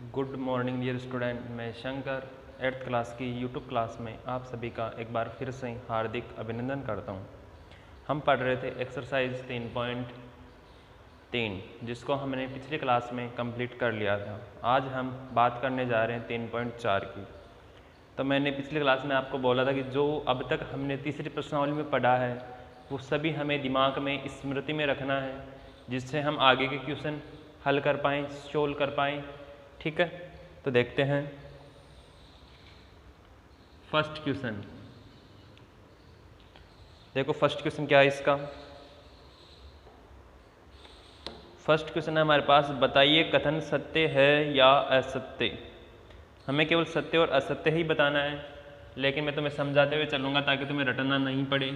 Good morning dear student, मैं Shankar 8th class की YouTube class में आप सभी का एक बार फिर से हार्दिक अभिनंदन करता हूं। हम पढ़ रहे थे एक्सरसाइज 3.3 जिसको हमने पिछली क्लास में कंप्लीट कर लिया था। आज हम बात करने जा रहे हैं 3.4 की। तो मैंने पिछली क्लास में आपको बोला था कि जो अब तक हमने तीसरी प्रश्नावली में पढ़ा है वो सभी हमें दिमाग में स्मृति में रखना है, जिससे हम आगे के क्वेश्चन हल कर पाएँ, सोल्व कर पाएँ। ठीक है, तो देखते हैं फर्स्ट क्वेश्चन। देखो फर्स्ट क्वेश्चन क्या है इसका। फर्स्ट क्वेश्चन है हमारे पास, बताइए कथन सत्य है या असत्य। हमें केवल सत्य और असत्य ही बताना है, लेकिन मैं तुम्हें समझाते हुए चलूँगा ताकि तुम्हें रटना नहीं पड़े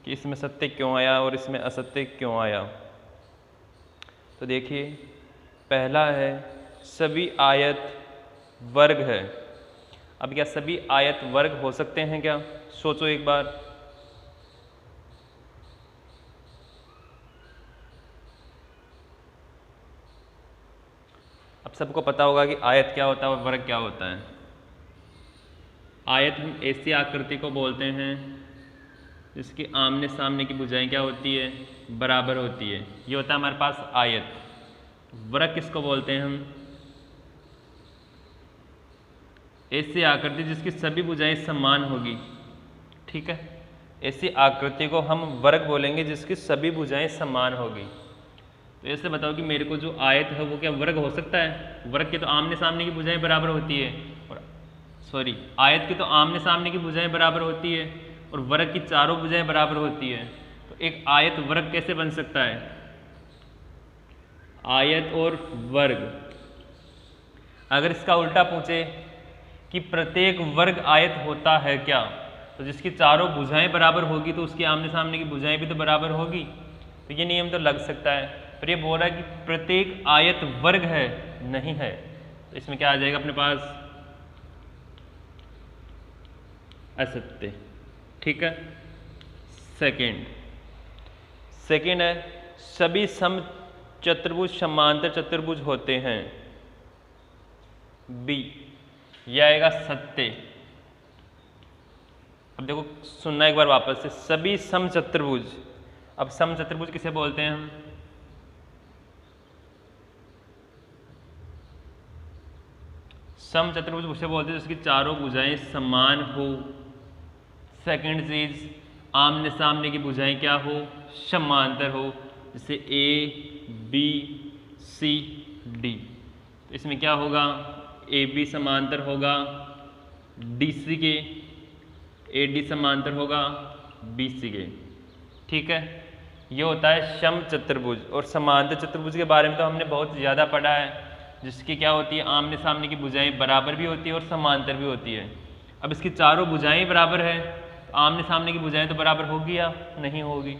कि इसमें सत्य क्यों आया और इसमें असत्य क्यों आया। तो देखिए, पहला है सभी आयत वर्ग है। अब क्या सभी आयत वर्ग हो सकते हैं क्या? सोचो एक बार। अब सबको पता होगा कि आयत क्या होता है और वर्ग क्या होता है। आयत हम ऐसी आकृति को बोलते हैं जिसकी आमने सामने की भुजाएं क्या होती है? बराबर होती है। ये होता है हमारे पास आयत। वर्ग किसको बोलते हैं हम? ऐसी आकृति जिसकी सभी भुजाएं समान होगी। ठीक है, ऐसी आकृति को हम वर्ग बोलेंगे जिसकी सभी भुजाएं समान होगी। तो ऐसे बताओ कि मेरे को जो आयत है वो क्या वर्ग हो सकता है? वर्ग की तो आमने सामने की भुजाएं बराबर होती है, और आयत की तो आमने सामने की भुजाएं बराबर होती है और वर्ग की चारों भुजाएं बराबर होती है। तो एक आयत वर्ग कैसे बन सकता है? आयत और वर्ग। अगर इसका उल्टा पूछे कि प्रत्येक वर्ग आयत होता है क्या, तो जिसकी चारों भुजाएं बराबर होगी तो उसकी आमने सामने की भुजाएं भी तो बराबर होगी। तो ये नियम तो लग सकता है, पर ये बोल रहा है कि प्रत्येक आयत वर्ग है, नहीं है। तो इसमें क्या आ जाएगा अपने पास? असत्य। ठीक है। सेकंड है सभी समचतुर्भुज समांतर चतुर्भुज होते हैं। बी, यह आएगा सत्य। अब देखो सुनना एक बार वापस से, सभी समचतुर्भुज। अब समचतुर्भुज किसे बोलते हैं हम? समचतुर्भुज उसे बोलते हैं जिसकी चारों भुजाएं समान हो। सेकंड चीज, आमने सामने की भुजाएं क्या हो? समांतर हो, जैसे ए बी सी डी। तो इसमें क्या होगा? ए बी समांतर होगा डी सी के, ए डी समांतर होगा बी सी के। ठीक है, ये होता है समचतुर्भुज। और समांतर चतुर्भुज के बारे में तो हमने बहुत ज़्यादा पढ़ा है, जिसकी क्या होती है? आमने सामने की भुजाएं बराबर भी होती है और समांतर भी होती है। अब इसकी चारों भुजाएं बराबर है, तो आमने सामने की भुजाएं तो बराबर होगी या नहीं होगी?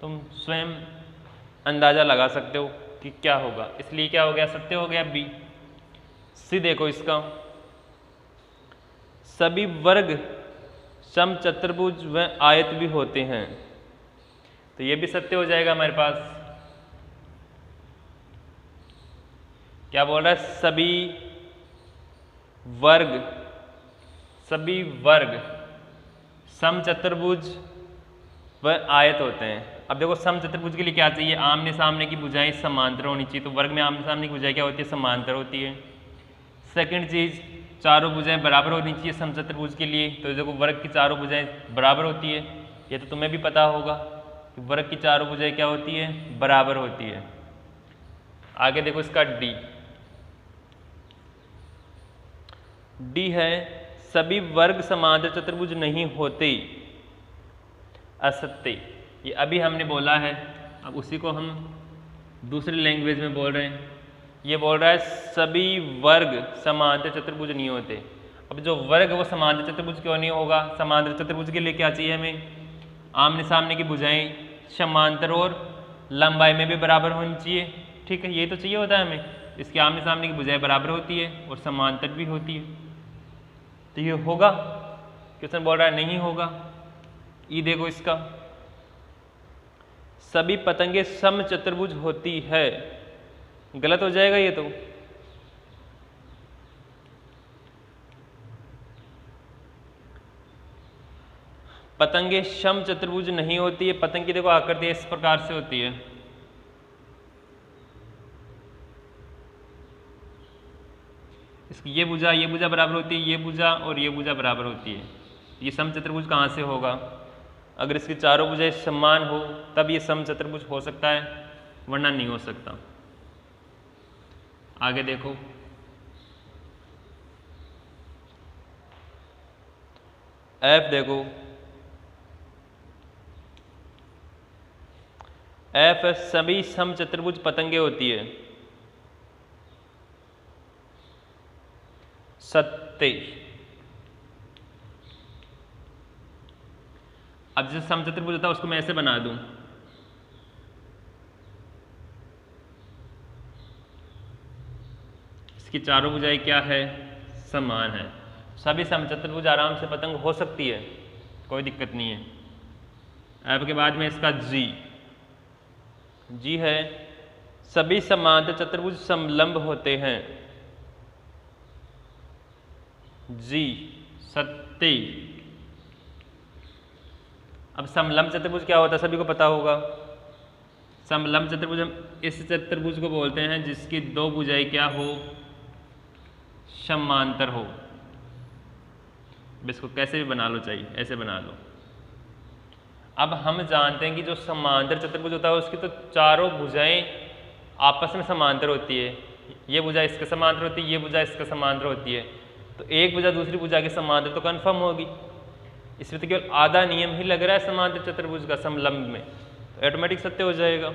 तुम स्वयं अंदाज़ा लगा सकते हो कि क्या होगा। इसलिए क्या हो गया? सत्य हो गया बी। सी देखो इसका, सभी वर्ग समचतुर्भुज व आयत भी होते हैं। तो ये भी सत्य हो जाएगा हमारे पास। क्या बोल रहा है? सभी वर्ग समचतुर्भुज व आयत होते हैं। अब देखो समचतुर्भुज के लिए क्या चाहिए? आमने सामने की भुजाएं समांतर होनी चाहिए। तो वर्ग में आमने सामने की भुजाएं क्या होती है? समांतर होती है। सेकंड चीज, चारों भुजाएं बराबर होनी चाहिए समचतुर्भुज के लिए। तो देखो वर्ग की चारों भुजाएं बराबर होती है, ये तो तुम्हें भी पता होगा कि वर्ग की चारों भुजाएं क्या होती है? बराबर होती है। आगे देखो इसका डी है सभी वर्ग समांतर चतुर्भुज नहीं होते। असत्य। ये अभी हमने बोला है, अब उसी को हम दूसरी लैंग्वेज में बोल रहे हैं। ये बोल रहा है सभी वर्ग समांतर चतुर्भुज नहीं होते। अब जो वर्ग है वो समांतर चतुर्भुज क्यों नहीं होगा? समांतर चतुर्भुज के लिए क्या चाहिए हमें? आमने सामने की भुजाएं समांतर और लंबाई में भी बराबर होनी चाहिए। ठीक है, ये तो चाहिए होता है हमें। इसके आमने सामने की भुजाएं बराबर होती है और समांतर भी होती है। तो ये होगा? क्वेश्चन बोल रहा है नहीं होगा। ये देखो इसका, सभी पतंगे समचतुर्भुज होती है। गलत हो जाएगा ये तो। पतंगे सम चतुर्भुज नहीं होती है। पतंग की देखो आकृति इस प्रकार से होती है, इसकी ये भुजा बराबर होती है, ये भुजा और ये भुजा बराबर होती है। ये सम चतुर्भुज कहाँ से होगा? अगर इसकी चारों भुजाएं समान हो तब ये सम चतुर्भुज हो सकता है, वरना नहीं हो सकता। आगे देखो, एफ देखो, एफ सभी सम चतुर्भुज पतंगे होती है। सत्य। अब जैसे सम चतुर्भुज होता है उसको मैं ऐसे बना दूं, इसकी चारों भुजाएं क्या है? समान है। सभी सम चतुर्भुज आराम से पतंग हो सकती है, कोई दिक्कत नहीं है। एफ के बाद में इसका जी है, सभी समांतर चतुर्भुज समलंब होते हैं। जी सत्य। अब समलंब चतुर्भुज क्या होता है सभी को पता होगा। समलंब चतुर्भुज हम इस चतुर्भुज को बोलते हैं जिसकी दो भुजाएं क्या हो? समांतर हो। इसको कैसे भी बना लो, चाहिए ऐसे बना लो। अब हम जानते हैं कि जो समांतर चतुर्भुज होता है उसकी तो चारों भुजाएं आपस में समांतर होती है। ये भुजा इसके समांतर होती है, ये भुजा इसके समांतर होती है, तो एक भुजा दूसरी भुजा के समांतर तो कन्फर्म होगी। इसमें तो केवल आधा नियम ही लग रहा है समांतर चतुर्भुज का समलंब में, तो ऑटोमेटिक सत्य हो जाएगा।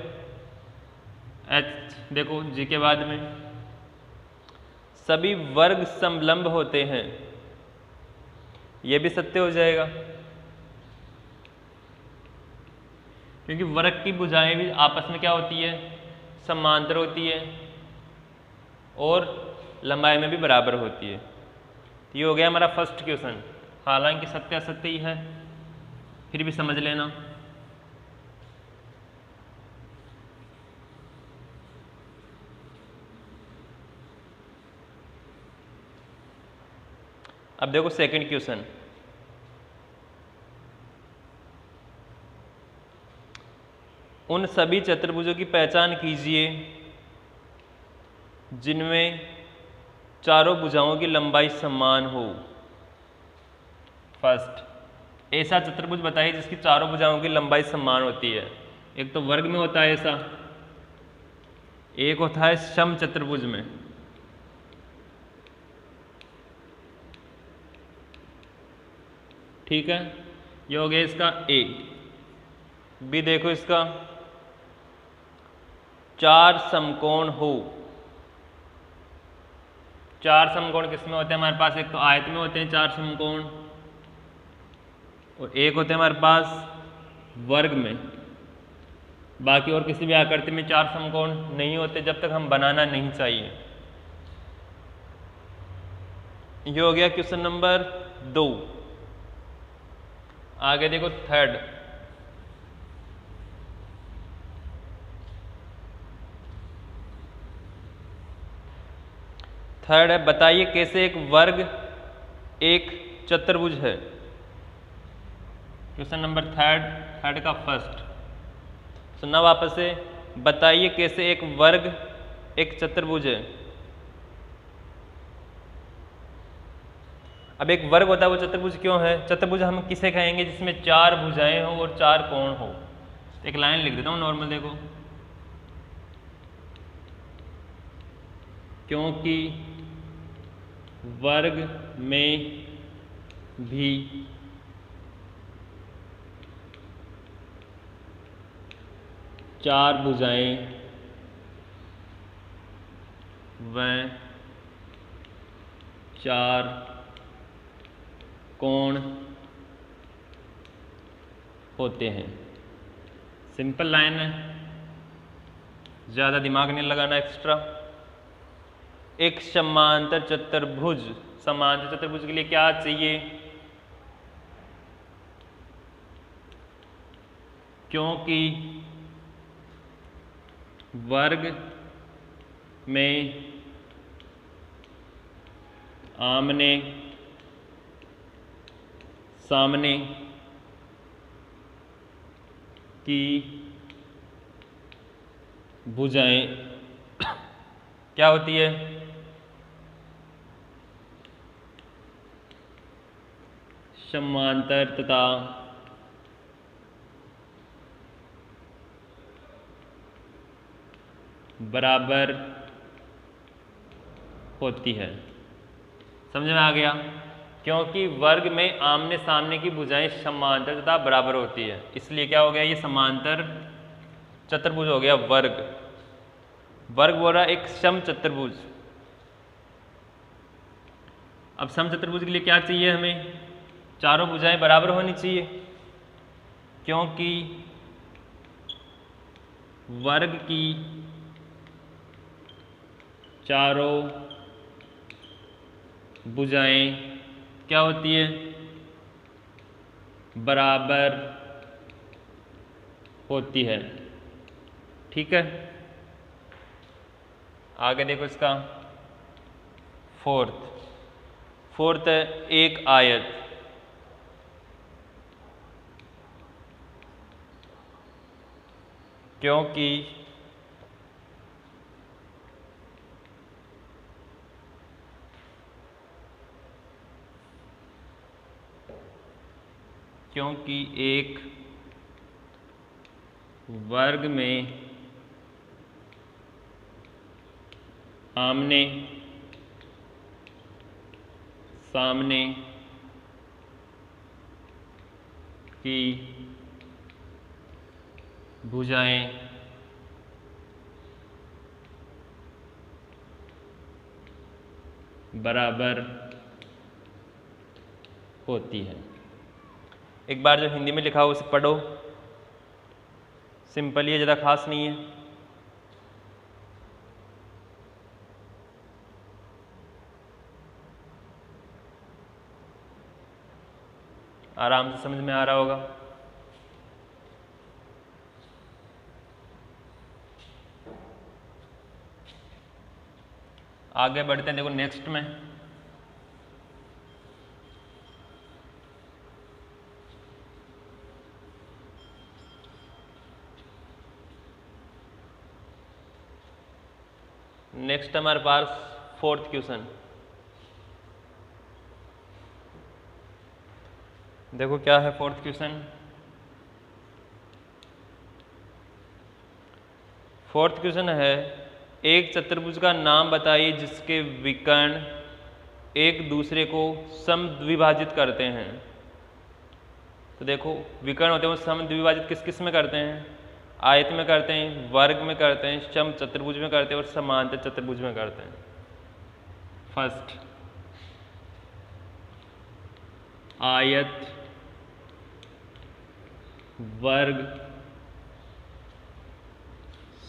एच देखो, जी के बाद में सभी वर्ग समलंब होते हैं, यह भी सत्य हो जाएगा, क्योंकि वर्ग की भुजाएं भी आपस में क्या होती है? समांतर होती है और लंबाई में भी बराबर होती है। ये हो गया हमारा फर्स्ट क्वेश्चन। हालांकि सत्य असत्य ही है, फिर भी समझ लेना। अब देखो सेकंड क्वेश्चन। उन सभी चतुर्भुजों की पहचान कीजिए जिनमें चारों भुजाओं की लंबाई समान हो। फर्स्ट, ऐसा चतुर्भुज बताइए जिसकी चारों भुजाओं की लंबाई समान होती है। एक तो वर्ग में होता है ऐसा, एक होता है सम चतुर्भुज में। ठीक है, ये हो गया इसका ए। बी देखो, इसका चार समकोण हो। चार समकोण किसमें होते हैं हमारे पास? एक तो आयत में होते हैं चार समकोण, और एक होते हैं हमारे पास वर्ग में। बाकी और किसी भी आकृति में चार समकोण नहीं होते जब तक हम बनाना नहीं चाहिए। ये हो गया क्वेश्चन नंबर 2। आगे देखो थर्ड। थर्ड है, बताइए कैसे एक वर्ग एक चतुर्भुज है। क्वेश्चन नंबर थर्ड का फर्स्ट सुनना वापस से। बताइए कैसे एक वर्ग एक चतुर्भुज है। अब एक वर्ग होता है वो चतुर्भुज क्यों है? चतुर्भुज हम किसे कहेंगे? जिसमें चार भुजाएं हो और चार कोण हो। एक लाइन लिख देता हूं नॉर्मल, देखो, क्योंकि वर्ग में भी चार भुजाएं व चार कोण होते हैं। सिंपल लाइन है, ज़्यादा दिमाग नहीं लगाना एक्स्ट्रा। एक समांतर चतुर्भुज, समांतर चतुर्भुज के लिए क्या चाहिए? क्योंकि वर्ग में आमने सामने की भुजाएं क्या होती है? समांतर तथा बराबर होती है। समझ में आ गया? क्योंकि वर्ग में आमने सामने की भुजाएं समांतर तथा बराबर होती है, इसलिए क्या हो गया? ये समांतर चतुर्भुज हो गया। वर्ग वर्ग बोल रहा है एक सम चतुर्भुज। अब सम चतुर्भुज के लिए क्या चाहिए हमें? चारों भुजाएं बराबर होनी चाहिए, क्योंकि वर्ग की चारों भुजाएं क्या होती है? बराबर होती है। ठीक है, आगे देखो इसका फोर्थ है एक आयत। क्योंकि एक वर्ग में आमने सामने की भुजाएं बराबर होती है। एक बार जो हिंदी में लिखा हो उसे पढ़ो, सिंपल ही है, ज़्यादा खास नहीं है। आराम से समझ में आ रहा होगा। आगे बढ़ते हैं, देखो नेक्स्ट में हमारे पास फोर्थ क्वेश्चन। देखो क्या है फोर्थ क्वेश्चन। फोर्थ क्वेश्चन है एक चतुर्भुज का नाम बताइए जिसके विकर्ण एक दूसरे को समद्विभाजित करते हैं। तो देखो विकर्ण होते हैं वो समद्विभाजित किस किस में करते हैं? आयत में करते हैं, वर्ग में करते हैं, सम चतुर्भुज में करते हैं और समांतर चतुर्भुज में करते हैं। फर्स्ट आयत, वर्ग,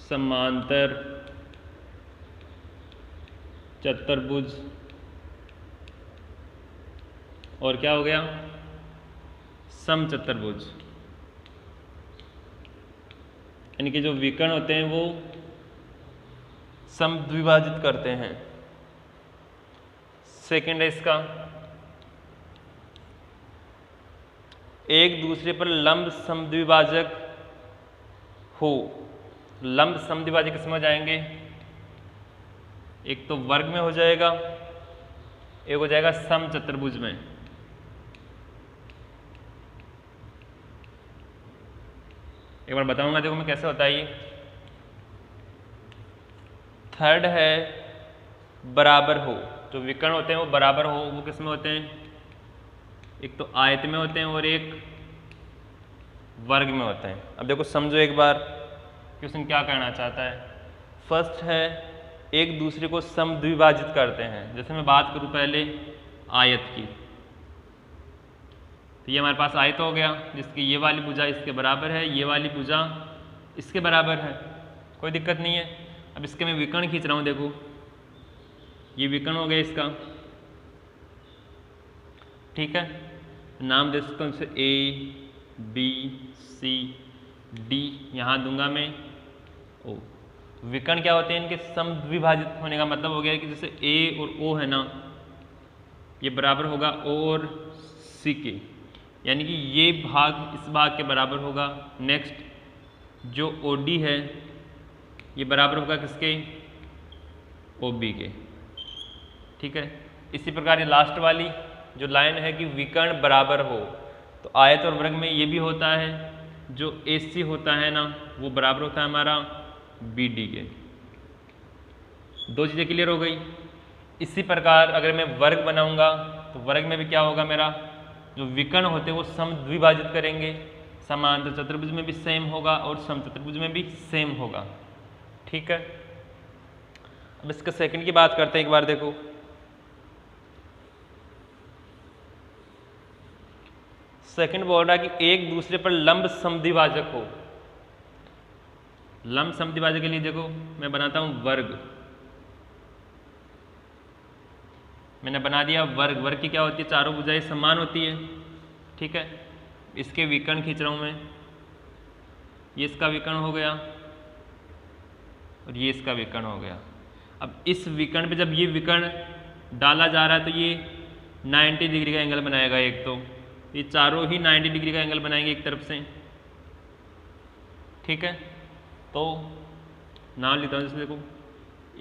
समांतर चतुर्भुज और क्या हो गया? सम चतुर्भुज। यानी कि जो विकर्ण होते हैं वो समद्विभाजित करते हैं। सेकंड है इसका एक दूसरे पर लंब समद्विभाजक हो। लंब समद्विभाजक किसमें हो जाएंगे? एक तो वर्ग में हो जाएगा, एक हो जाएगा सम चतुर्भुज में। एक बार बताऊंगा, देखो मैं कैसे होता है ये। थर्ड है बराबर हो। जो विकर्ण होते हैं वो बराबर हो, वो किस में होते हैं? एक तो आयत में होते हैं और एक वर्ग में होते हैं। अब देखो समझो एक बार क्वेश्चन क्या कहना चाहता है। फर्स्ट है एक दूसरे को समद्विभाजित करते हैं। जैसे मैं बात करूं पहले आयत की, तो ये हमारे पास आयत हो गया जिसकी ये वाली भुजा इसके बराबर है, ये वाली भुजा इसके बराबर है, कोई दिक्कत नहीं है। अब इसके मैं विकर्ण खींच रहा हूँ, देखो ये विकर्ण हो गया इसका। ठीक है, नाम दे सकता हूँ इसे A B C D, यहाँ दूंगा मैं O। विकर्ण क्या होते हैं? इनके समद्विभाजित होने का मतलब हो गया कि जैसे A और O है ना, ये बराबर होगा O और C के, यानी कि ये भाग इस भाग के बराबर होगा। नेक्स्ट जो OD है ये बराबर होगा किसके, OB के। ठीक है, इसी प्रकार ये लास्ट वाली जो लाइन है कि विकर्ण बराबर हो, तो आयत और वर्ग में ये भी होता है, जो AC होता है ना वो बराबर होता है हमारा BD के। दो चीज़ें क्लियर हो गई। इसी प्रकार अगर मैं वर्ग बनाऊंगा तो वर्ग में भी क्या होगा, मेरा जो विकर्ण होते हैं वो समद्विभाजित करेंगे। समांतर चतुर्भुज में भी सेम होगा और समचतुर्भुज में भी सेम होगा। ठीक है, अब इसका सेकंड की बात करते हैं एक बार। देखो सेकंड बोल रहा है कि एक दूसरे पर लंब समद्विभाजक हो। लंब समद्विभाजक के लिए देखो मैं बनाता हूं वर्ग। मैंने बना दिया वर्ग। वर्ग की क्या होती है, चारों भुजाएं समान होती है। ठीक है, इसके विकर्ण खींच रहा हूं मैं, ये इसका विकर्ण हो गया और ये इसका विकर्ण हो गया। अब इस विकर्ण पे जब ये विकर्ण डाला जा रहा है तो ये 90 डिग्री का एंगल बनाएगा। एक तो ये चारों ही 90 डिग्री का एंगल बनाएंगे एक तरफ से। ठीक है, तो नाम लिखता हूँ। जैसे देखो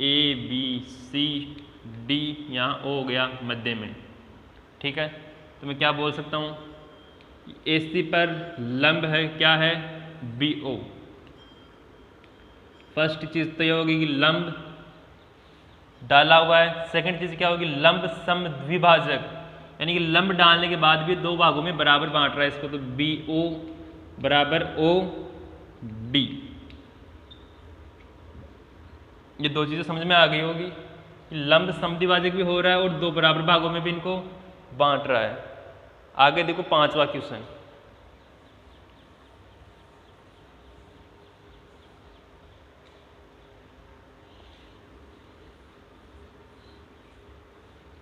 ABCD, यहाँ O हो गया मध्य में। ठीक है, तो मैं क्या बोल सकता हूँ, AC पर लंब है, क्या है, BO। फर्स्ट चीज तो यह होगी कि लंब डाला हुआ है। सेकंड चीज क्या होगी, लंब समद्विभाजक, यानी कि लंब डालने के बाद भी दो भागों में बराबर बांट रहा है इसको, तो BO बराबर OD। ये दो चीजें समझ में आ गई होगी कि लंब समद्विभाजक भी हो रहा है और दो बराबर भागों में भी इनको बांट रहा है। आगे देखो पांचवा क्वेश्चन।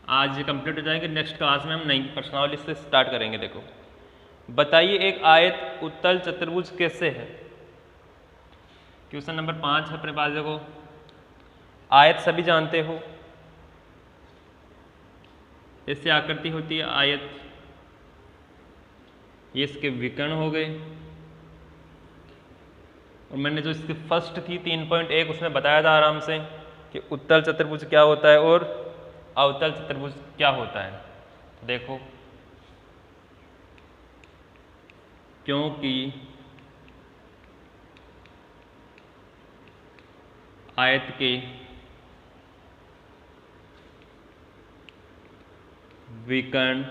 आज ये कंप्लीट हो जाएंगे, नेक्स्ट क्लास में हम नई प्रश्नावली से स्टार्ट करेंगे। देखो बताइए एक आयत उत्तल चतुर्भुज कैसे है। क्वेश्चन नंबर 5 है अपने पास। देखो आयत सभी जानते हो, ऐसे आकृति होती है आयत। ये इसके विकर्ण हो गए और मैंने जो इसकी फर्स्ट थी 3.1 उसमें बताया था आराम से कि उत्तल चतुर्भुज क्या होता है और अवतल चतुर्भुज क्या होता है। देखो क्योंकि आयत के विकर्ण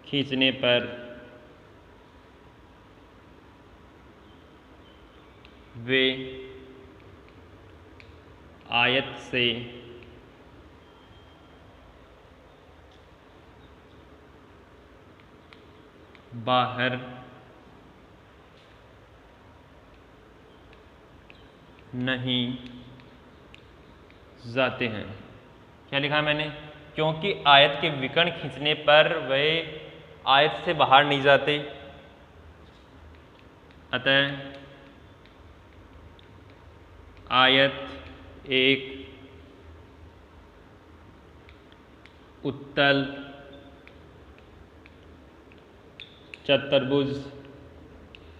खींचने पर वे आयत से बाहर नहीं जाते हैं। क्या लिखा है मैंने, क्योंकि आयत के विकर्ण खींचने पर वे आयत से बाहर नहीं जाते, अतः आयत एक उत्तल चतुर्भुज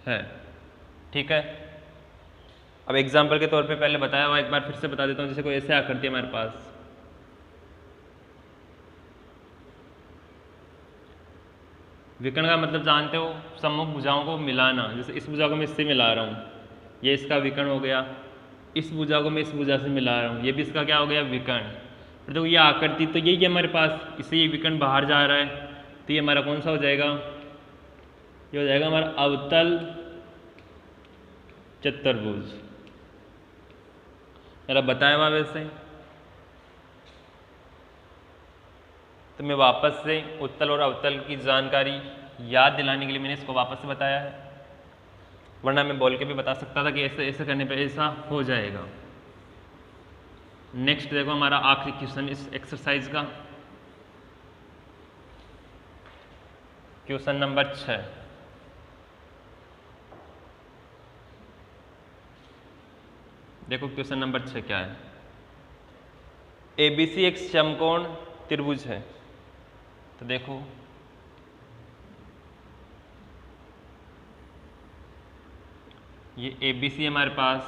है। ठीक है, अब एग्जाम्पल के तौर पे पहले बताया हुआ एक बार फिर से बता देता हूँ। जैसे कोई ऐसे आकृति है हमारे पास, विकर्ण का मतलब जानते हो, सम्मुख भुजाओं को मिलाना। जैसे इस भुजा को मैं इससे मिला रहा हूँ, ये इसका विकर्ण हो गया। इस भुजा को मैं इस भुजा से मिला रहा हूँ, ये भी इसका क्या हो गया, विकर्ण। फिर देखो ये आकृति तो यही है हमारे पास, इससे ये विकर्ण बाहर जा रहा है, तो ये हमारा कौन सा हो जाएगा, ये हो जाएगा हमारा अवतल चतुर्भुज। मेरा बताया हुआ वैसे। तो मैं वापस से उत्तल और अवतल की जानकारी याद दिलाने के लिए मैंने इसको वापस से बताया है, वरना मैं बोल के भी बता सकता था कि ऐसे ऐसे करने पे ऐसा हो जाएगा। नेक्स्ट देखो हमारा आखिरी क्वेश्चन इस एक्सरसाइज का, क्वेश्चन नंबर 6। देखो क्वेश्चन नंबर 6 क्या है। ABC एक समकोण त्रिभुज है। तो देखो ये ABC है हमारे पास,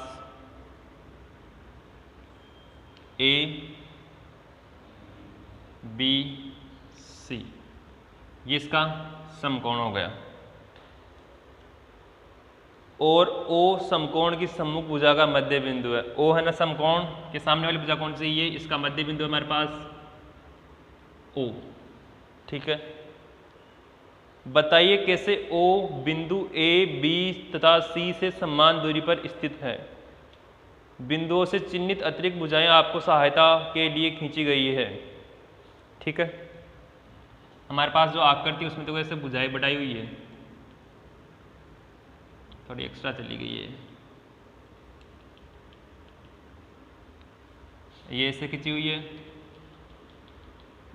ABC, ये इसका समकोण हो गया। और O समकोण की सम्मुख भुजा का मध्य बिंदु है। O है ना समकोण के सामने वाली भुजा कौन सी, ये इसका मध्य बिंदु है हमारे पास O। ठीक है, बताइए कैसे O बिंदु A, B तथा C से समान दूरी पर स्थित है। बिंदुओं से चिन्हित अतिरिक्त भुजाएं आपको सहायता के लिए खींची गई है। ठीक है, हमारे पास जो आकृति उसमें तो ऐसे भुजाएं बढ़ाई हुई है, थोड़ी एक्स्ट्रा चली गई है, ये ऐसे खींची हुई है,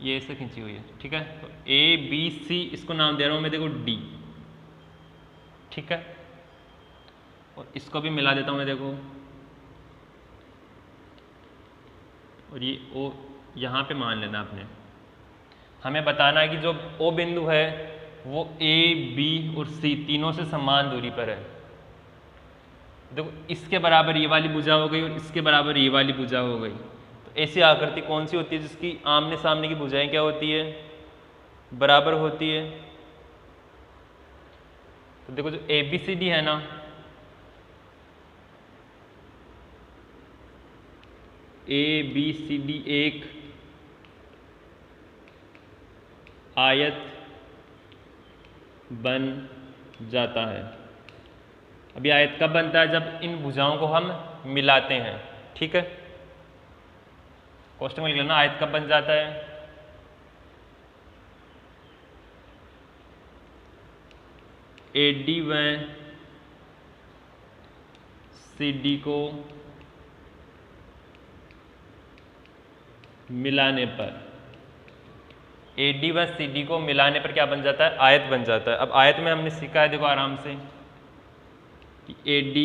ये ऐसे खींची हुई है। ठीक है, तो ABC इसको नाम दे रहा हूं मैं, देखो D। ठीक है, और इसको भी मिला देता हूं मैं, देखो, और ये O यहाँ पे मान लेना आपने। हमें बताना है कि जो O बिंदु है वो A, B और C तीनों से समान दूरी पर है। देखो, इसके बराबर ये वाली भुजा हो गई और इसके बराबर ये वाली भुजा हो गई। तो ऐसी आकृति कौन सी होती है जिसकी आमने सामने की भुजाएं क्या होती है, बराबर होती है। तो देखो, जो ABCD है ना, ABCD एक आयत बन जाता है। अभी आयत कब बनता है, जब इन भुजाओं को हम मिलाते हैं। ठीक है, क्वेश्चन में लिख लेना आयत कब बन जाता है। AD व CD को मिलाने पर, AD व CD को मिलाने पर क्या बन जाता है, आयत बन जाता है। अब आयत में हमने सीखा है, देखो आराम से, कि AD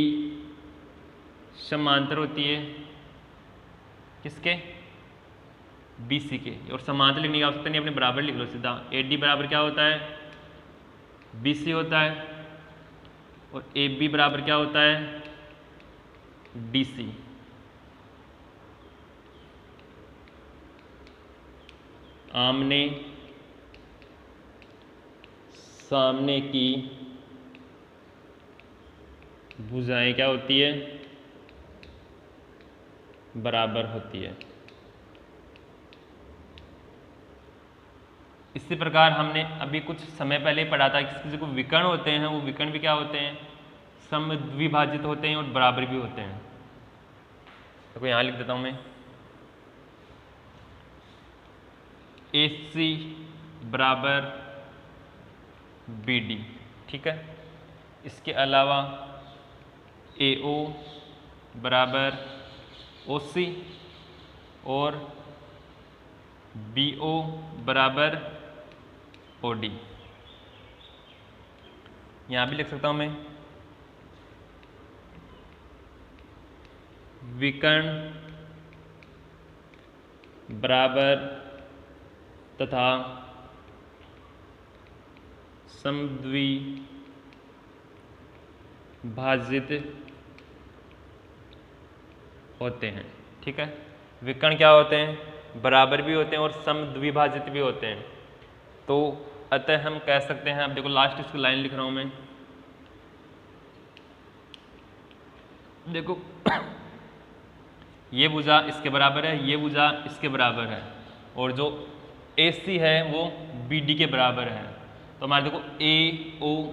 समांतर होती है किसके, BC के। और समांतर लिखने की आवश्यकता नहीं, अपने बराबर लिख लो सीधा। AD बराबर क्या होता है, BC होता है, और AB बराबर क्या होता है, DC। आमने सामने की भुजाएं क्या होती है, बराबर होती है। इसी प्रकार हमने अभी कुछ समय पहले पढ़ा था कि किसी को विकर्ण होते हैं, वो विकर्ण भी क्या होते हैं, समद्विभाजित होते हैं और बराबर भी होते हैं। देखो यहाँ लिख देता हूं मैं, AC बराबर BD। ठीक है, इसके अलावा AO बराबर OC और BO बराबर OD। यहाँ भी लिख सकता हूँ मैं, विकर्ण बराबर तथा समद्विभाजित होते हैं। ठीक है, विकर्ण क्या होते हैं, बराबर भी होते हैं और समद्विभाजित भी होते हैं। तो अतः हम कह सकते हैं, अब देखो लास्ट इसकी लाइन लिख रहा हूं मैं, देखो ये भुजा इसके बराबर है, ये भुजा इसके बराबर है, और जो AC है वो BD के बराबर है। तो हमारे देखो AOOBOC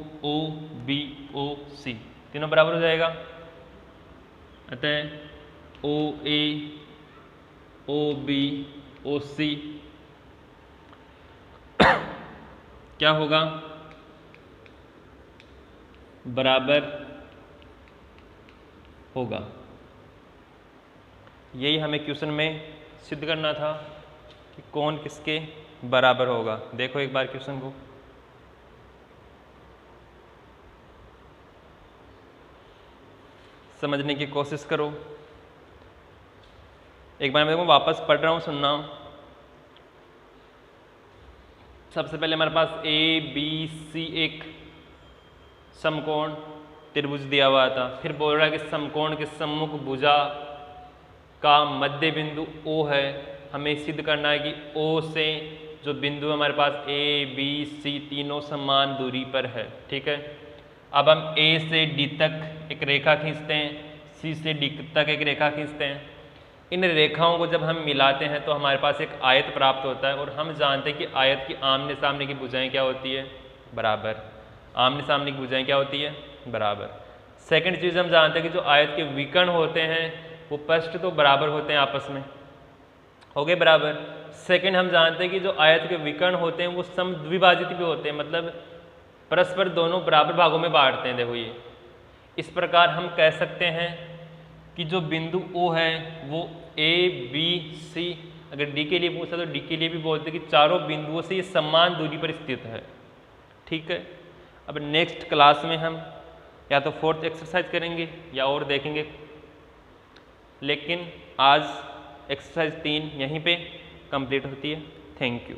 तीनों बराबर हो जाएगा। अतः OA OB OC क्या होगा, बराबर होगा। यही हमें क्वेश्चन में सिद्ध करना था कि कौन किसके बराबर होगा। देखो एक बार क्वेश्चन को, समझने की कोशिश करो। एक बार मैं वापस पढ़ रहा हूं, सुनना। सबसे पहले हमारे पास ABC एक समकोण त्रिभुज दिया हुआ था। फिर बोल रहा है कि समकोण के सम्मुख भुजा का मध्य बिंदु O है। हमें सिद्ध करना है कि O से जो बिंदु हमारे पास A, B, C तीनों समान दूरी पर है। ठीक है, अब हम A से D तक एक रेखा खींचते हैं, C से D तक एक रेखा खींचते हैं। इन रेखाओं को जब हम मिलाते हैं तो हमारे पास एक आयत प्राप्त होता है, और हम जानते हैं कि आयत की आमने सामने की भुजाएं क्या होती है, बराबर। आमने सामने की भुजाएं क्या होती है, बराबर। सेकंड चीज़ हम जानते हैं कि जो आयत के विकर्ण होते हैं वो पृष्ठ तो बराबर होते हैं आपस में, हो गए बराबर। सेकंड हम जानते हैं कि जो आयत के विकर्ण होते हैं वो समद्विभाजित भी होते हैं, मतलब परस्पर दोनों बराबर भागों में बांटते हैं। देखो ये इस प्रकार हम कह सकते हैं कि जो बिंदु O है वो A, B, C, अगर D के लिए पूछा तो D के लिए भी बोलते हैं कि चारों बिंदुओं से ये समान दूरी पर स्थित है। ठीक है, अब नेक्स्ट क्लास में हम या तो फोर्थ एक्सरसाइज करेंगे या और देखेंगे, लेकिन आज एक्सरसाइज 3 यहीं पे कंप्लीट होती है। Thank you.